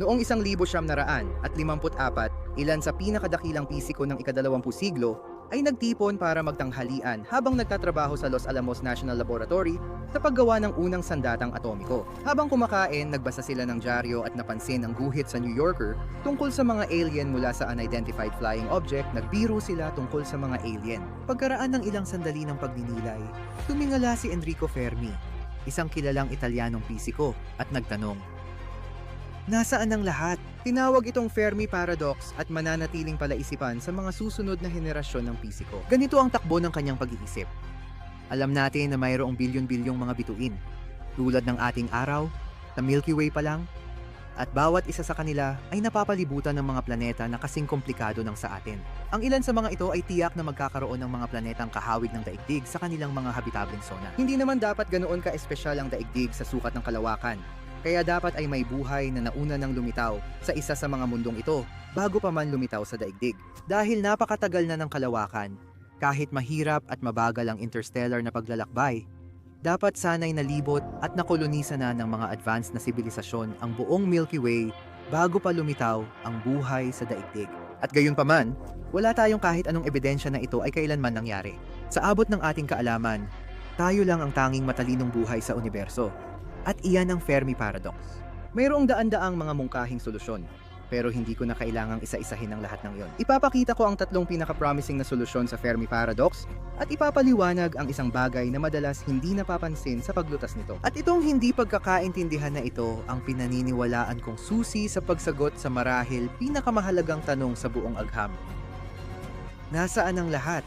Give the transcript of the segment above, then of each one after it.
Noong 1954, ilan sa pinakadakilang pisiko ng ika-20 siglo ay nagtipon para magtanghalian habang nagtatrabaho sa Los Alamos National Laboratory sa paggawa ng unang sandatang atomiko. Habang kumakain, nagbasa sila ng dyaryo at napansin ang guhit sa New Yorker tungkol sa mga alien mula sa unidentified flying object. Nagbiro sila tungkol sa mga alien. Pagkaraan ng ilang sandali ng pagninilay, tumingala si Enrico Fermi, isang kilalang Italianong pisiko, at nagtanong, "Nasaan ang lahat?" Tinawag itong Fermi Paradox at mananatiling palaisipan sa mga susunod na henerasyon ng pisiko. Ganito ang takbo ng kanyang pag-iisip. Alam natin na mayroong bilyon-bilyong mga bituin, tulad ng ating araw, sa Milky Way pa lang, at bawat isa sa kanila ay napapalibutan ng mga planeta na kasing komplikado ng sa atin. Ang ilan sa mga ito ay tiyak na magkakaroon ng mga planetang kahawig ng daigdig sa kanilang mga habitableng zona. Hindi naman dapat ganoon ka-espesyal ang daigdig sa sukat ng kalawakan. Kaya dapat ay may buhay na nauna ng lumitaw sa isa sa mga mundong ito bago pa man lumitaw sa daigdig. Dahil napakatagal na ng kalawakan, kahit mahirap at mabagal ang interstellar na paglalakbay, dapat sanay nalibot at nakolonisa na ng mga advanced na sibilisasyon ang buong Milky Way bago pa lumitaw ang buhay sa daigdig. At gayunpaman, wala tayong kahit anong ebidensya na ito ay kailanman nangyari. Sa abot ng ating kaalaman, tayo lang ang tanging matalinong buhay sa universo. At iyan ang Fermi Paradox. Mayroong daan-daang mga mungkahing solusyon, pero hindi ko na kailangang isa-isahin ang lahat ng iyon. Ipapakita ko ang tatlong pinaka-promising na solusyon sa Fermi Paradox at ipapaliwanag ang isang bagay na madalas hindi napapansin sa paglutas nito. At itong hindi pagkakaintindihan na ito ang pinaniniwalaan kong susi sa pagsagot sa marahil pinakamahalagang tanong sa buong agham. Nasaan ang lahat?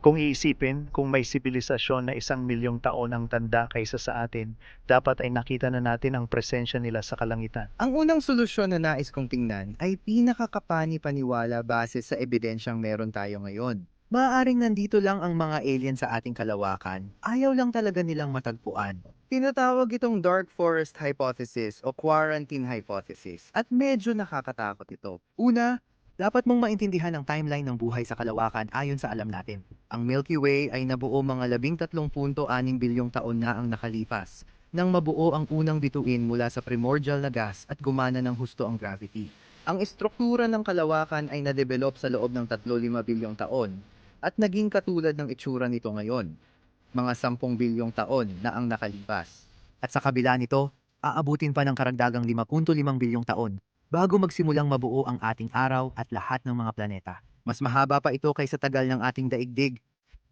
Kung iisipin, kung may sibilisasyon na 1,000,000 taon ang tanda kaysa sa atin, dapat ay nakita na natin ang presensya nila sa kalangitan. Ang unang solusyon na nais kong tingnan ay pinakakapani-paniwala base sa ebidensyang meron tayo ngayon. Maaaring nandito lang ang mga alien sa ating kalawakan. Ayaw lang talaga nilang matagpuan. Tinatawag itong Dark Forest Hypothesis o Quarantine Hypothesis at medyo nakakatakot ito. Una, dapat mong maintindihan ang timeline ng buhay sa kalawakan ayon sa alam natin. Ang Milky Way ay nabuo mga 13.6 bilyong taon na ang nakalipas nang mabuo ang unang bituin mula sa primordial na gas at gumana ng husto ang gravity. Ang estruktura ng kalawakan ay nadevelop sa loob ng 3-5 bilyong taon at naging katulad ng itsura nito ngayon, mga 10 bilyong taon na ang nakalipas. At sa kabila nito, aabutin pa ng karagdagang 5.5 bilyong taon bago magsimulang mabuo ang ating araw at lahat ng mga planeta. Mas mahaba pa ito kaysa tagal ng ating daigdig,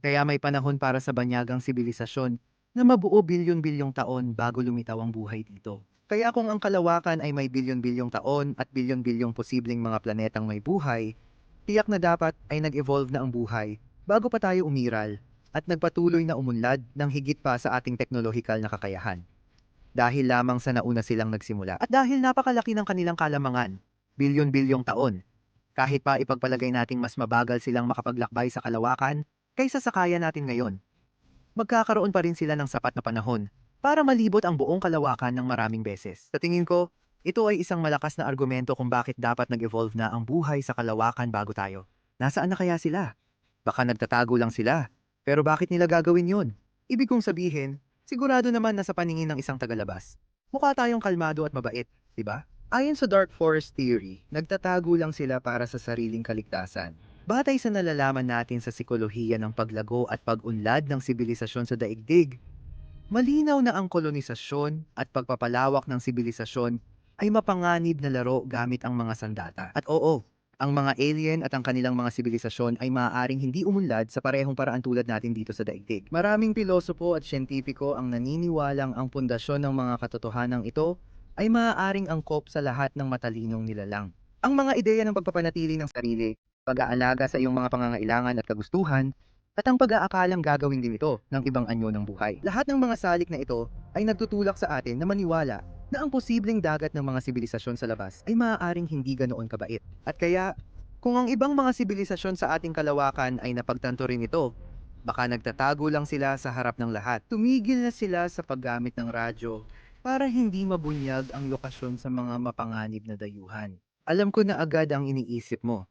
kaya may panahon para sa banyagang sibilisasyon na mabuo bilyon-bilyong taon bago lumitaw ang buhay dito. Kaya kung ang kalawakan ay may bilyon-bilyong taon at bilyon-bilyong posibleng mga planetang may buhay, tiyak na dapat ay nag-evolve na ang buhay bago pa tayo umiral at nagpatuloy na umunlad ng higit pa sa ating teknolohikal na kakayahan. Dahil lamang sa nauna silang nagsimula at dahil napakalaki ng kanilang kalamangan, bilyon-bilyong taon, kahit pa ipagpalagay nating mas mabagal silang makapaglakbay sa kalawakan kaysa sa kaya natin ngayon, magkakaroon pa rin sila ng sapat na panahon para malibot ang buong kalawakan ng maraming beses. Sa tingin ko, ito ay isang malakas na argumento kung bakit dapat nag-evolve na ang buhay sa kalawakan bago tayo. Nasaan na kaya sila? Baka nagtatago lang sila. Pero bakit nila gagawin yun? Ibig kong sabihin, sigurado naman na sa paningin ng isang tagalabas, mukha tayong kalmado at mabait, di ba? Ayon sa Dark Forest Theory, nagtatago lang sila para sa sariling kaligtasan. Batay sa nalalaman natin sa sikolohiya ng paglago at pag-unlad ng sibilisasyon sa daigdig, malinaw na ang kolonisasyon at pagpapalawak ng sibilisasyon ay mapanganib na laro gamit ang mga sandata. At oo, ang mga alien at ang kanilang mga sibilisasyon ay maaaring hindi umunlad sa parehong paraan tulad natin dito sa daigdig. Maraming pilosopo at siyentipiko ang naniniwalang ang pundasyon ng mga katotohanang ito ay maaaring angkop sa lahat ng matalinong nilalang. Ang mga ideya ng pagpapanatili ng sarili, pag-aalaga sa iyong mga pangangailangan at kagustuhan, at ang pag-aakalang gagawin din ito ng ibang anyo ng buhay. Lahat ng mga salik na ito ay nagtutulak sa atin na maniwala na ang posibleng dagat ng mga sibilisasyon sa labas ay maaaring hindi ganoon kabait. At kaya, kung ang ibang mga sibilisasyon sa ating kalawakan ay napagtanto rin ito, baka nagtatago lang sila sa harap ng lahat. Tumigil na sila sa paggamit ng radyo para hindi mabunyag ang lokasyon sa mga mapanganib na dayuhan. Alam ko na agad ang iniisip mo.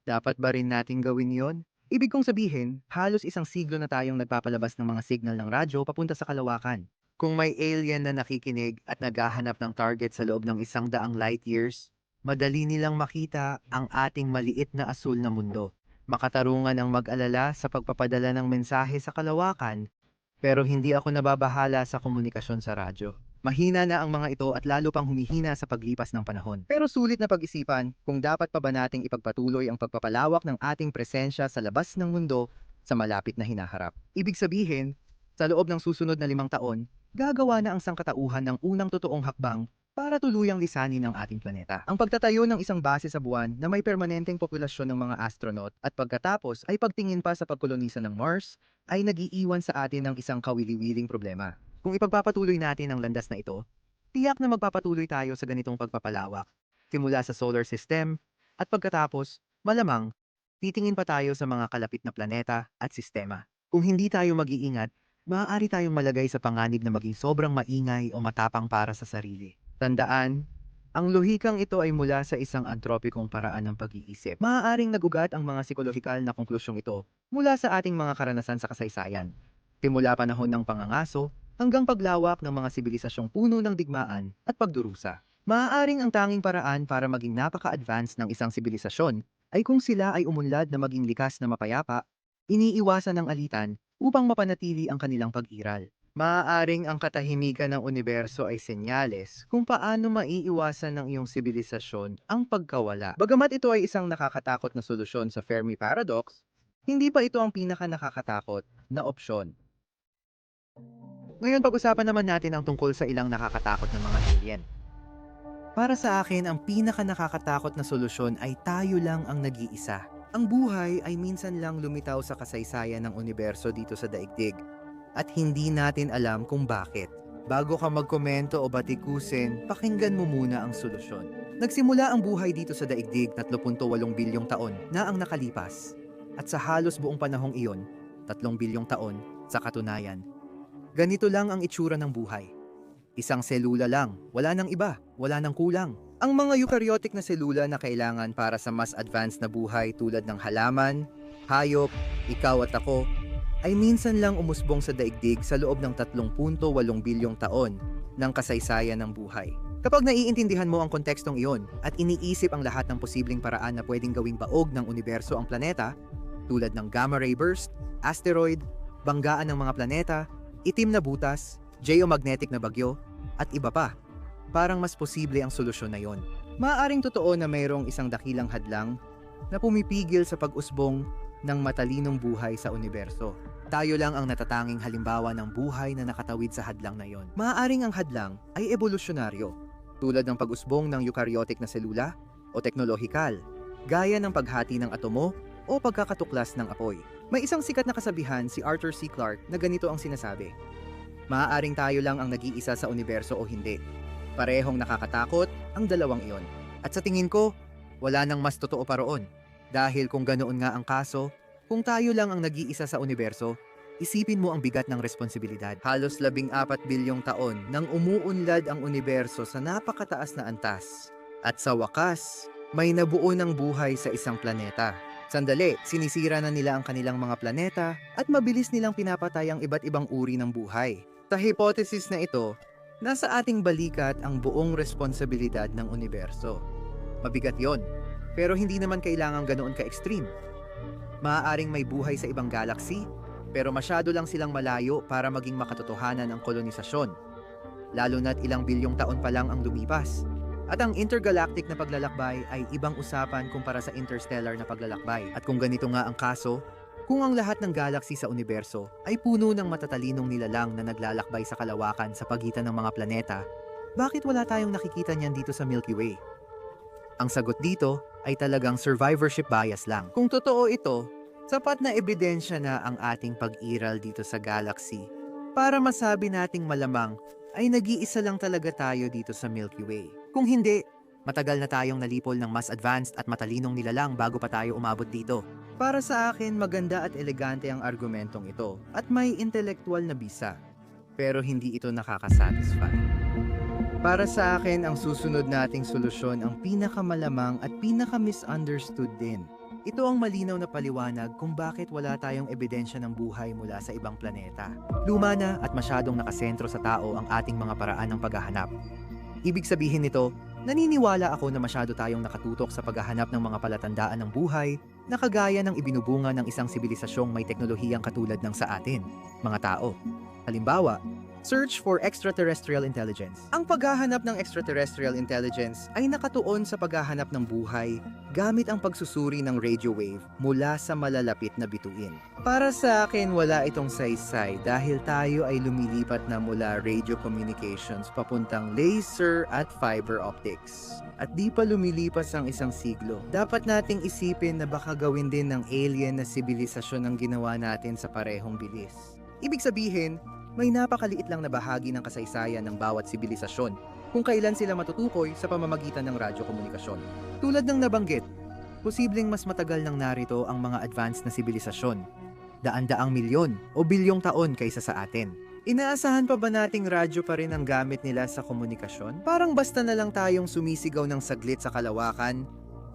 Dapat ba rin nating gawin yon? Ibig kong sabihin, halos 1 siglo na tayong nagpapalabas ng mga signal ng radyo papunta sa kalawakan. Kung may alien na nakikinig at naghahanap ng target sa loob ng 100 light years, madali nilang makita ang ating maliit na asul na mundo. Makatarungan ang mag-alala sa pagpapadala ng mensahe sa kalawakan, pero hindi ako nababahala sa komunikasyon sa radyo. Mahina na ang mga ito at lalo pang humihina sa paglipas ng panahon. Pero sulit na pag-isipan kung dapat pa ba nating ipagpatuloy ang pagpapalawak ng ating presensya sa labas ng mundo sa malapit na hinaharap. Ibig sabihin, sa loob ng susunod na 5 taon, gagawa na ang sangkatauhan ng unang totoong hakbang para tuluyang lisanin ang ating planeta. Ang pagtatayo ng isang base sa buwan na may permanenteng populasyon ng mga astronaut at pagkatapos ay pagtingin pa sa pagkolonisa ng Mars ay nag-iiwan sa atin ng isang kawili-wiling problema. Kung ipagpapatuloy natin ang landas na ito, tiyak na magpapatuloy tayo sa ganitong pagpapalawak. Simula sa solar system at pagkatapos, malamang, titingin pa tayo sa mga kalapit na planeta at sistema. Kung hindi tayo mag-iingat, maaari tayong malagay sa panganib na maging sobrang maingay o matapang para sa sarili. Tandaan, ang lohikang ito ay mula sa isang antropikong paraan ng pag-iisip. Maaaring nagugat ang mga psikolohikal na konklusyong ito mula sa ating mga karanasan sa kasaysayan. Simula panahon ng pangangaso hanggang paglawak ng mga sibilisasyong puno ng digmaan at pagdurusa. Maaaring ang tanging paraan para maging napaka-advance ng isang sibilisasyon ay kung sila ay umunlad na maging likas na mapayapa, iniiwasan ng alitan upang mapanatili ang kanilang pag-iral. Maaaring ang katahimikan ng universo ay senyales kung paano maiiwasan ng iyong sibilisasyon ang pagkawala. Bagamat ito ay isang nakakatakot na solusyon sa Fermi Paradox, hindi pa ito ang pinaka-nakakatakot na opsyon. Ngayon pag-usapan naman natin ang tungkol sa ilang nakakatakot na mga alien. Para sa akin, ang pinaka-nakakatakot na solusyon ay tayo lang ang nag-iisa. Ang buhay ay minsan lang lumitaw sa kasaysayan ng universo dito sa daigdig. At hindi natin alam kung bakit. Bago ka magkomento o batikusin, pakinggan mo muna ang solusyon. Nagsimula ang buhay dito sa daigdig 3.8 bilyong taon na ang nakalipas. At sa halos buong panahong iyon, 3 bilyong taon sa katunayan. Ganito lang ang itsura ng buhay. Isang selula lang, wala nang iba, wala nang kulang. Ang mga eukaryotic na selula na kailangan para sa mas advanced na buhay tulad ng halaman, hayop, ikaw at ako, ay minsan lang umusbong sa daigdig sa loob ng 3.8 bilyong taon ng kasaysayan ng buhay. Kapag naiintindihan mo ang kontekstong iyon at iniisip ang lahat ng posibleng paraan na pwedeng gawing baog ng universo ang planeta, tulad ng gamma ray burst, asteroid, banggaan ng mga planeta, itim na butas, geomagnetic na bagyo, at iba pa, parang mas posible ang solusyon na yon. Maaaring totoo na mayroong isang dakilang hadlang na pumipigil sa pag-usbong ng matalinong buhay sa universo. Tayo lang ang natatanging halimbawa ng buhay na nakatawid sa hadlang na yon. Maaaring ang hadlang ay evolusyonaryo, tulad ng pag-usbong ng eukaryotic na selula o teknolohikal, gaya ng paghati ng atomo o pagkakatuklas ng apoy. May isang sikat na kasabihan si Arthur C. Clarke na ganito ang sinasabi: maaaring tayo lang ang nag-iisa sa universo o hindi. Parehong nakakatakot ang dalawang iyon. At sa tingin ko, wala nang mas totoo pa roon. Dahil kung ganoon nga ang kaso, kung tayo lang ang nag-iisa sa universo, isipin mo ang bigat ng responsibilidad. Halos 14 bilyong taon nang umuunlad ang universo sa napakataas na antas. At sa wakas, may nabuo ng buhay sa isang planeta. Sandali, sinisira na nila ang kanilang mga planeta at mabilis nilang pinapatay ang iba't ibang uri ng buhay. Sa hypothesis na ito, nasa ating balikat ang buong responsibilidad ng universo. Mabigat yon, pero hindi naman kailangang ganoon ka-extreme. Maaaring may buhay sa ibang galaxy, pero masyado lang silang malayo para maging makatotohanan ang kolonisasyon. Lalo na't ilang bilyong taon pa lang ang lumipas. At ang intergalactic na paglalakbay ay ibang usapan kumpara sa interstellar na paglalakbay. At kung ganito nga ang kaso, kung ang lahat ng galaxy sa universo ay puno ng matatalinong nilalang na naglalakbay sa kalawakan sa pagitan ng mga planeta, bakit wala tayong nakikita niyan dito sa Milky Way? Ang sagot dito ay talagang survivorship bias lang. Kung totoo ito, sapat na ebidensya na ang ating pag-iral dito sa galaxy para masabi nating malamang ay nag-iisa lang talaga tayo dito sa Milky Way. Kung hindi, matagal na tayong nalipol ng mas advanced at matalinong nilalang bago pa tayo umabot dito. Para sa akin, maganda at elegante ang argumentong ito at may intelektual na bisa. Pero hindi ito nakakasatisfy. Para sa akin, ang susunod nating solusyon ang pinakamalamang at pinaka-misunderstood din. Ito ang malinaw na paliwanag kung bakit wala tayong ebidensya ng buhay mula sa ibang planeta. Luma na at masyadong nakasentro sa tao ang ating mga paraan ng paghahanap. Ibig sabihin nito, naniniwala ako na masyado tayong nakatutok sa paghahanap ng mga palatandaan ng buhay na kagaya ng ibinubunga ng isang sibilisasyong may teknolohiyang katulad ng sa atin, mga tao. Halimbawa, search for extraterrestrial intelligence. Ang paghahanap ng extraterrestrial intelligence ay nakatuon sa paghahanap ng buhay gamit ang pagsusuri ng radio wave mula sa malalapit na bituin. Para sa akin, wala itong saysay dahil tayo ay lumilipat na mula radio communications papuntang laser at fiber optics. At di pa lumilipas ang isang siglo. Dapat nating isipin na baka gawin din ng alien na sibilisasyon ang ginawa natin sa parehong bilis. Ibig sabihin, may napakaliit lang na bahagi ng kasaysayan ng bawat sibilisasyon kung kailan sila matutukoy sa pamamagitan ng radyo-komunikasyon. Tulad ng nabanggit, posibleng mas matagal nang narito ang mga advanced na sibilisasyon, daan-daang milyon o bilyong taon kaysa sa atin. Inaasahan pa ba nating radyo pa rin ang gamit nila sa komunikasyon? Parang basta na lang tayong sumisigaw ng saglit sa kalawakan,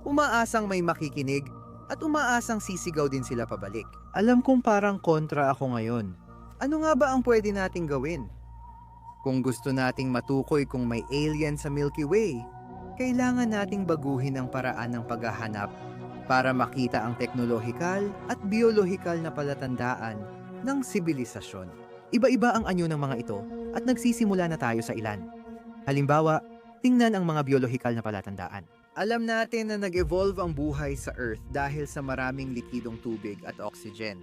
umaasang may makikinig, at umaasang sisigaw din sila pabalik. Alam kong parang kontra ako ngayon. Ano nga ba ang pwede nating gawin? Kung gusto nating matukoy kung may alien sa Milky Way, kailangan nating baguhin ang paraan ng paghahanap para makita ang teknolohikal at biolohikal na palatandaan ng sibilisasyon. Iba-iba ang anyo ng mga ito at nagsisimula na tayo sa ilan. Halimbawa, tingnan ang mga biolohikal na palatandaan. Alam natin na nag-evolve ang buhay sa Earth dahil sa maraming likidong tubig at oxygen.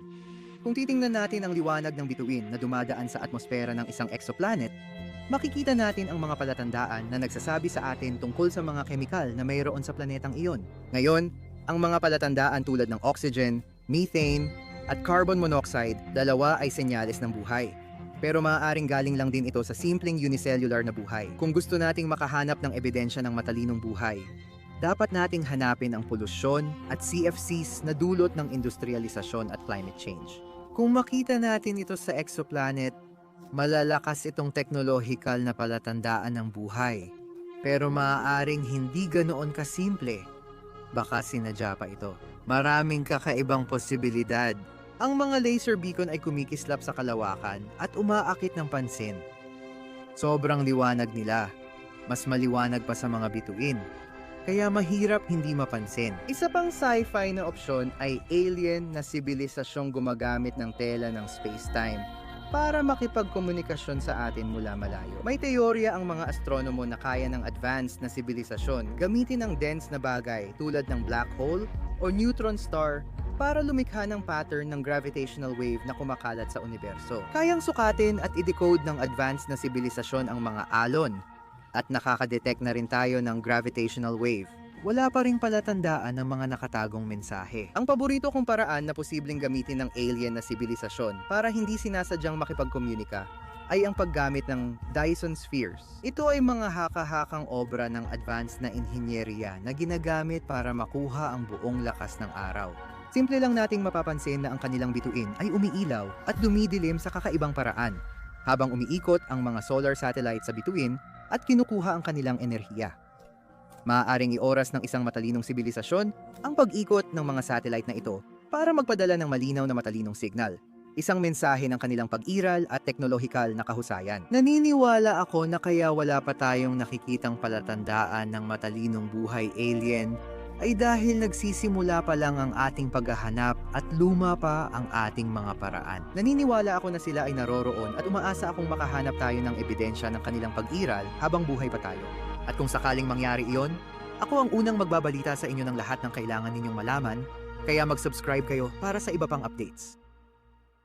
Kung titingnan natin ang liwanag ng bituin na dumadaan sa atmosfera ng isang exoplanet, makikita natin ang mga palatandaan na nagsasabi sa atin tungkol sa mga kemikal na mayroon sa planetang iyon. Ngayon, ang mga palatandaan tulad ng oxygen, methane, at carbon monoxide, dalawa ay senyales ng buhay. Pero maaaring galing lang din ito sa simpleng unicellular na buhay. Kung gusto nating makahanap ng ebidensya ng matalinong buhay, dapat nating hanapin ang polusyon at CFCs na dulot ng industrialisasyon at climate change. Kung makita natin ito sa exoplanet, malalakas itong teknolohikal na palatandaan ng buhay. Pero maaaring hindi ganoon kasimple. Baka sinadya pa ito. Maraming kakaibang posibilidad. Ang mga laser beacon ay kumikislap sa kalawakan at umaakit ng pansin. Sobrang liwanag nila. Mas maliwanag pa sa mga bituin. Kaya mahirap hindi mapansin. Isa pang sci-fi na opsyon ay alien na sibilisasyong gumagamit ng tela ng space-time para makipagkomunikasyon sa atin mula malayo. May teorya ang mga astronomo na kaya ng advanced na sibilisasyon gamitin ang dense na bagay tulad ng black hole o neutron star para lumikha ng pattern ng gravitational wave na kumakalat sa universo. Kayang sukatin at i-decode ng advanced na sibilisasyon ang mga alon, at nakakadetect na rin tayo ng gravitational wave. Wala pa ring palatandaan ng mga nakatagong mensahe. Ang paborito kong paraan na posibleng gamitin ng alien na sibilisasyon para hindi sinasadyang makipagkomunika ay ang paggamit ng Dyson spheres. Ito ay mga haka-hakang obra ng advanced na inhinyeriya na ginagamit para makuha ang buong lakas ng araw. Simple lang nating mapapansin na ang kanilang bituin ay umiilaw at dumidilim sa kakaibang paraan habang umiikot ang mga solar satellites sa bituin at kinukuha ang kanilang enerhiya. Maaaring ioras ng isang matalinong sibilisasyon ang pag-ikot ng mga satellite na ito para magpadala ng malinaw na matalinong signal, isang mensahe ng kanilang pag-iral at teknolohikal na kahusayan. Naniniwala ako na kaya wala pa tayong nakikitang palatandaan ng matalinong buhay alien ay dahil nagsisimula pa lang ang ating paghahanap at luma pa ang ating mga paraan. Naniniwala ako na sila ay naroroon at umaasa akong makahanap tayo ng ebidensya ng kanilang pag-iral habang buhay pa tayo. At kung sakaling mangyari iyon, ako ang unang magbabalita sa inyo ng lahat ng kailangan ninyong malaman, kaya mag-subscribe kayo para sa iba pang updates.